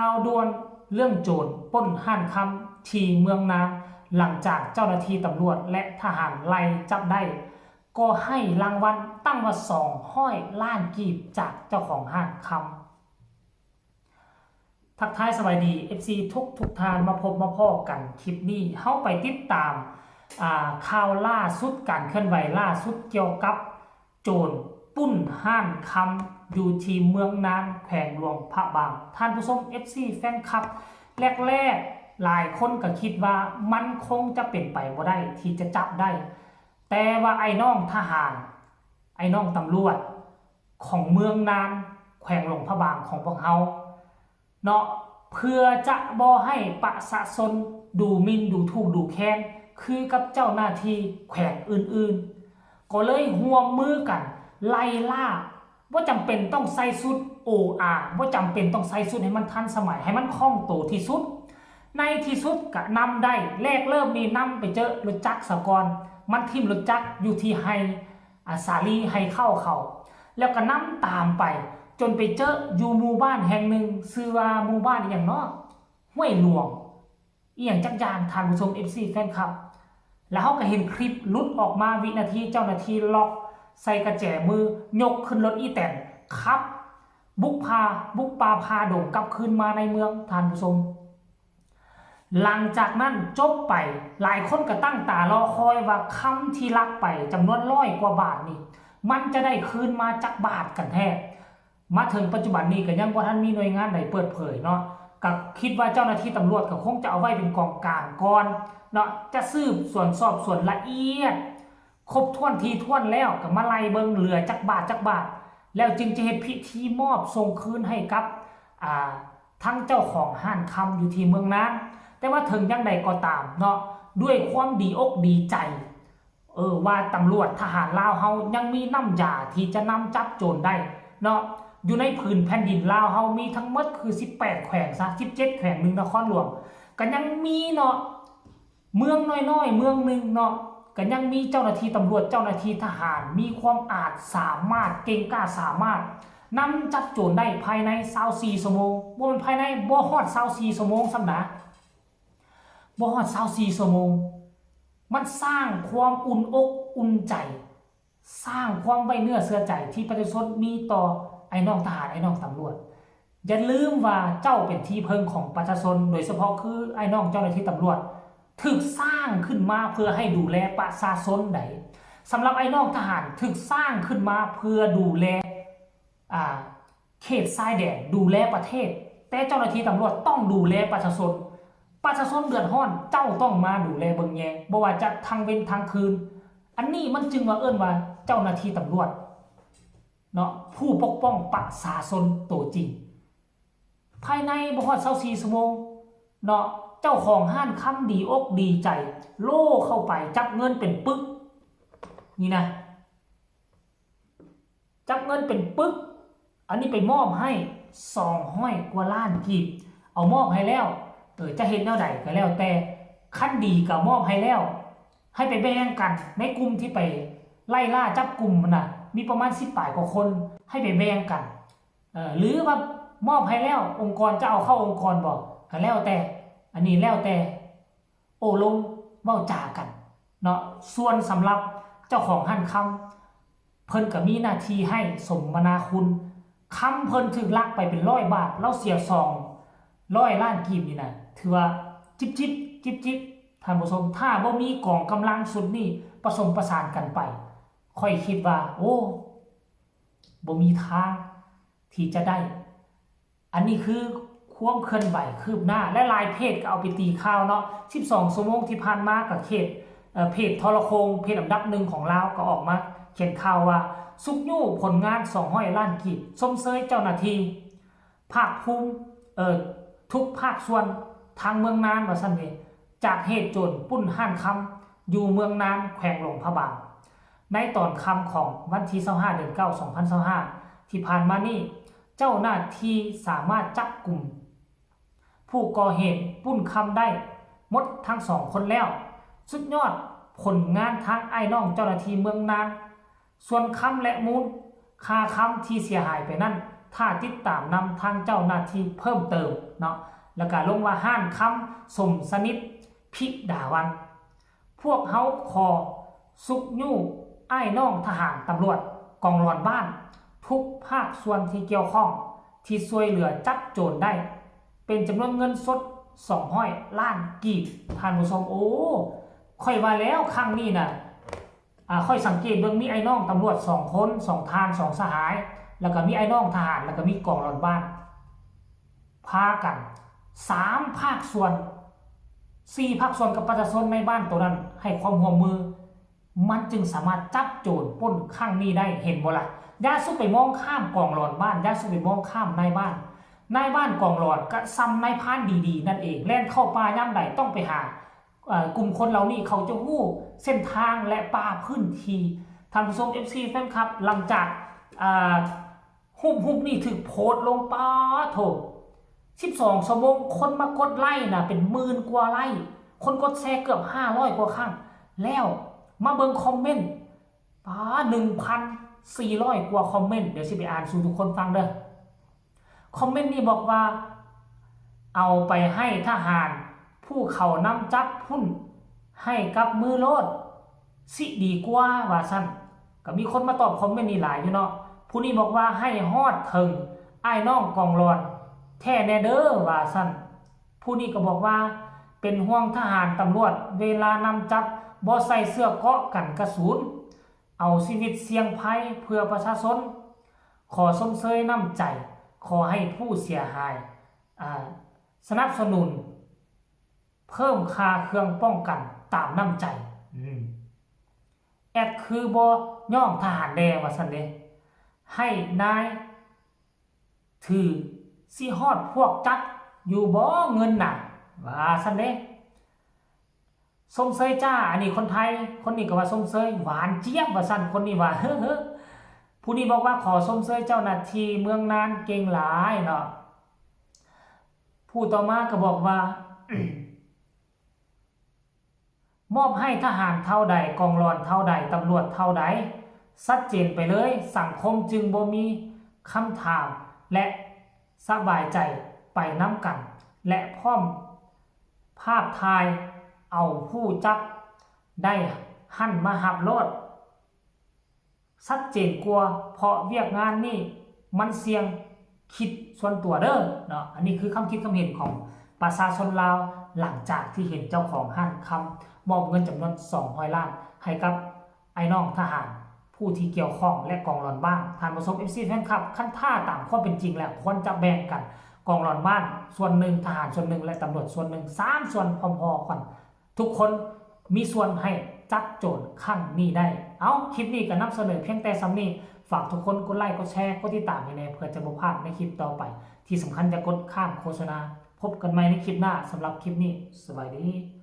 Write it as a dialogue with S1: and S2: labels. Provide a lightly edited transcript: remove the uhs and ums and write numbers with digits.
S1: ข่าวด่วนเรื่องโจรปล้นห้านคำที่เมืองนาหลังจากเจ้าหน้าที่ตำรวจและทหารไล่จับได้ก็ให้รางวัลตั้งว่า200 ล้านกีบจากเจ้าของห้านคำทักทายสบายดี FC ทุกทานมาพบมาพ่อกันคลิปนี้เข้าไปติดตามข่าวล่าสุดการเคลื่อนไหวล่าสุดเกี่ยวกับโจรปุ้นห้านคำอยู่ที่เมืองนางแขวงหลวงพระบางท่านผู้ชม FC แฟนคลับแรกหลายคนก็คิดว่ามันคงจะเป็นไปบ่ได้ที่จะจับได้แต่ว่าไอ้น้องทหารไอ้น้องตำรวจของเมืองนางแขวงหลวงพระบางของพวกเราเนาะเพื่อจะบ่ให้ประชาชนดูหมิ่นดูถูกดูแคลนคือกับเจ้าหน้าที่แขวงอื่นๆก็เลยร่วมมือกันไล่ล่าว่าจำเป็นต้องใส่ชุด OR ว่าจำเป็นต้องใส่ชุดให้มันทันสมัยให้มันคล่องตัวที่สุดในที่สุดก็นำได้แรกเริ่มนี่นำไปเจอรถจักรสกรมันทิ่มรถจักรอยู่ที่ไฮสาลีไฮเข้าเขาแล้วก็นำตามไปจนไปเจออยู่หมู่บ้านแห่งหนึ่งชื่อว่าหมู่บ้านอย่างเนาะห้วยหลวงอย่างจักอย่างทานผู้ชม FC แฟนคลับแล้วเขาก็เห็นคลิปลุดออกมาวินาทีเจ้าหน้าที่ล็อกใส่กระแจมือยกขึ้นรถอีแตนครับบุกป่าพาดงกลับคืนมาในเมืองทานผู้ชมหลังจากนั้นจบไปหลายคนก็ตั้งตารอคอยว่าคำที่ลักไปจำนวน100 กว่าบาทนี่มันจะได้คืนมาจากบาทกันแท้มาถึงปัจจุบันนี้ก็ยังบ่ทันมีหน่วยงานใดเปิดเผยเนาะก็คิดว่าเจ้าหน้าที่ตำรวจก็คงจะเอาไว้เป็นกองกลางก่อนเนาะจะสืบสวนสอบสวนละเอียดครบถ้วนทีท่วนแล้วก็มาไล่เบิ่งเหลือจักบาทแล้วจึงจะเฮ็ดพิธีมอบส่งคืนให้กับทั้งเจ้าของห้านคำอยู่ที่เมืองนั้นแต่ว่าถึงยังใดก็ตามเนาะด้วยความดีอกดีใจว่าตำรวจทหารลาวเฮายังมีน้ำยาที่จะนำจับโจรได้เนาะอยู่ในพื้นแผ่นดินลาวเฮามีทั้งหมดคือ18แขวงซะ17แขวงนึงนครหลวงก็ยังมีเนาะเมืองน้อยๆเมืองนึงเนาะก็ยังมีเจ้าหน้าที่ตำรวจเจ้าหน้าที่ทหารมีความอาจสามารถเก่งกล้าสามารถนำจับโจรได้ภายใน24ชั่วโมงบ่เป็นภายในบ่ฮอด24ชั่วโมงซ้ำนะบ่ฮอด24ชั่วโมงมันสร้างความอุ่นอกอุ่นใจสร้างความไว้เนื้อเชื่อใจที่ประชาชนมีต่อไอ้น้องทหารไอ้น้องตำรวจอย่าลืมว่าเจ้าเป็นที่พึ่งของประชาชนโดยเฉพาะคือไอ้น้องเจ้าหน้าที่ตำรวจถูกสร้างขึ้นมาเพื่อให้ดูแลประชาชนใดสำหรับไอ้น้องทหารถูกสร้างขึ้นมาเพื่อดูแลเขตชายแดนดูแลประเทศแต่เจ้าหน้าที่ตำรวจต้องดูแลประชาชนเดือดร้อนเจ้าต้องมาดูแลเบิ่งแยงบ่ว่าจะทางเว้นทางคืนอันนี้มันจึงว่าเอิ้นว่าเจ้าหน้าที่ตำรวจเนาะผู้ปกป้องประชาชนตัวจริงภายในบ่ฮอด24ชั่วโมงเนาะเจ้าของห้านคำดีอกดีใจโล่เข้าไปจับเงินเป็นปึกนี่นะจับเงินเป็นปึกอันนี้ไปมอบให้200 กว่าล้านกีบเอามอบให้แล้วจะเห็นแนวใดก็แล้วแต่ขั้นดีก็มอบให้แล้วให้ไปแบ่งกันในกลุ่มที่ไปไล่ล่าจับกลุ่มมันน่ะมีประมาณ10 กว่าคนให้ไปแบ่งกันหรือว่ามอบให้แล้วองค์กรจะเอาเข้าองค์กรบอกก็แล้วแต่อันนี้แล้วแต่โอ้ลงเว้าจากันเนาะส่วนสำหรับเจ้าของห้านคำเพิ่นก็มีหน้าที่ให้สมนาคุณคำเพิ่นถึกลักไปเป็น100 บาทแล้วเสีย200 ล้านกีบนี่นะถือว่าจิบท่านผู้ชมถ้าบ่มีกองกำลังสุดนี่ผสมประสานกันไปค่อยคิดว่าโอ้บ่มีทางที่จะได้อันนี้คือความเคลื่อนไหวคืบหน้าและหลายเพจก็เอาไปตีข่าวเนาะ12ชั่วโมงที่ผ่านมากับเพจทรโคงเพจอันดับ1ของลาวก็ออกมาเขียนข่าวว่าสุกยู่ผลงาน200 ล้านกีบสมเสยเจ้าหน้าที่ภาคภูมิทุกภาคส่วนทางเมืองนานว่าซั่นเด้จากเหตุโจรปุ้นห้านคำอยู่เมืองนานแขวงหลวงพระบางในตอนค่ำของวันที่25 เดือน 9 2025ที่ผ่านมานี่เจ้าหน้าที่สามารถจับกลุ่มผู้ก่อเหตุปุ้นคำได้หมดทั้ง2 คนแล้วสุดยอดผลงานทางไอ้น้องเจ้าหน้าที่เมืองนานส่วนคำและมูลค่าคำที่เสียหายไปนั่น ถ้าติดตามนำทางเจ้าหน้าที่เพิ่มเติมเนาะแล้วก็ลงว่าห้านคำสมสนิทพิดาวันพวกเฮาขอสุกยู่อ้ายน้องทหารตำรวจกองร้อนบ้านทุกภาคส่วนที่เกี่ยวข้องที่ช่วยเหลือจับโจรได้เป็นจำนวนเงินสด200 ล้านกีบท่านผู้ชมโอ้ค่อยว่าแล้วครั้งนี้นะค่อยสังเกตเบิ่งมีไอ้น้องตำรวจ2 คน2 ทาน2 สหายแล้วก็มีไอ้น้องทหารแล้วก็มีกองร้อนบ้านพากัน3 ภาคส่วน4 ภาคส่วนกับประชาชนในบ้านตัวนั้นให้ความร่วมมือมันจึงสามารถจับโจรปล้นครั้งนี้ได้เห็นบ่ล่ะอย่าสุไปมองข้ามกองร้อนบ้านอย่าสุไปมองข้ามนายบ้านกองร้อนก็ซ้ำนายพรานดีๆนั่นเองแล่นเข้าป่าย่ำใดต้องไปหากลุ่มคนเหล่านี้เขาจะฮู้เส้นทางและป่าพื้นที่ท่านผู้ชม FC แฟนคลับหลังจากหุบนี่ถึกโพสต์ลงป้าโถ12 ชั่วโมงคนมากดไลค์นะเป็น10,000 กว่าไลค์คนกดแชร์เกือบ500 กว่าครั้งแล้วมาเบิ่งคอมเมนต์ป้า 1,400 กว่าคอมเมนต์เดี๋ยวสิไปอ่านสู่ทุกคนฟังเด้อคอมเมนต์นี้บอกว่าเอาไปให้ทหารผู้เขานำจับหุ้นให้กับมือโลดสิดีกว่าว่าซั่นก็มีคนมาตอบคอมเมนต์นี้หลายอยู่เนาะผู้นี้บอกว่าให้ฮอดถึงอ้ายน้องกองร้อนแท้แน่เด้อว่าซั่นผู้นี้ก็บอกว่าเป็นห่วงทหารตำรวจเวลานำจับบ่ใส่เสื้อเกราะกันกระสุนเอาชีวิตเสี่ยงภัยเพื่อประชาชนขอสมเสยน้ำใจขอให้ผู้เสียหายสนับสนุนเพิ่มค่าเครื่องป้องกันตามน้ำใจแอดคือบ่ย่องทหารแดงว่าซั่นเด้ให้นายถือสิฮอดพวกจัดอยู่บ่เงินน่ะว่าซั่นเด้สมเสยจ้าอันนี้คนไทยคนนี้ก็ว่าสมเสยหวานเจี๊ยบว่าซั่นคนนี้ว่าเฮ้อผู้นี้บอกว่าขอสมเสยเจ้าหน้าที่เมืองนานเก่งหลายเนาะผู้ต่อมาก็บอกว่า มอบให้ทหารเท่าใดกองร้อนเท่าใดตำรวจเท่าใดชัดเจนไปเลยสังคมจึงบ่มีคำถามและสบายใจไปน้ำกันและพร้อมภาพถ่ายเอาผู้จับได้หั่นมาหับโลดชัดเจนกว่าเพราะเวียกงานนี่มันเสี่ยงคิดส่วนตัวเด้อเนาะอันนี้คือคำคิดคำเห็นของประชาชนลาวหลังจากที่เห็นเจ้าของห้างคำมอบเงินจำนวน200 ล้านให้กับไอ้น้องทหารผู้ที่เกี่ยวข้องและกองร้อนบ้านท่านผู้ชม FC แฟนคลับขั้นท่าตามความเป็นจริงแล้วควรจะแบ่งกันกองร้อนบ้านส่วนหนึ่งทหารส่วนหนึ่งและตำรวจส่วนหนึ่ง3 ส่วนพอๆกันทุกคนมีส่วนให้จับโจรครั้งนี้ได้เอาคลิปนี้ก็นำเสนอเพียงแต่ซ้ำนี้ฝากทุกคนกดไลค์กดแชร์กดติดตามให้แน่เพื่อจะบ่พลาดในคลิปต่อไปที่สำคัญจะกดข้ามโฆษณาพบกันใหม่ในคลิปหน้าสำหรับคลิปนี้สวัสดี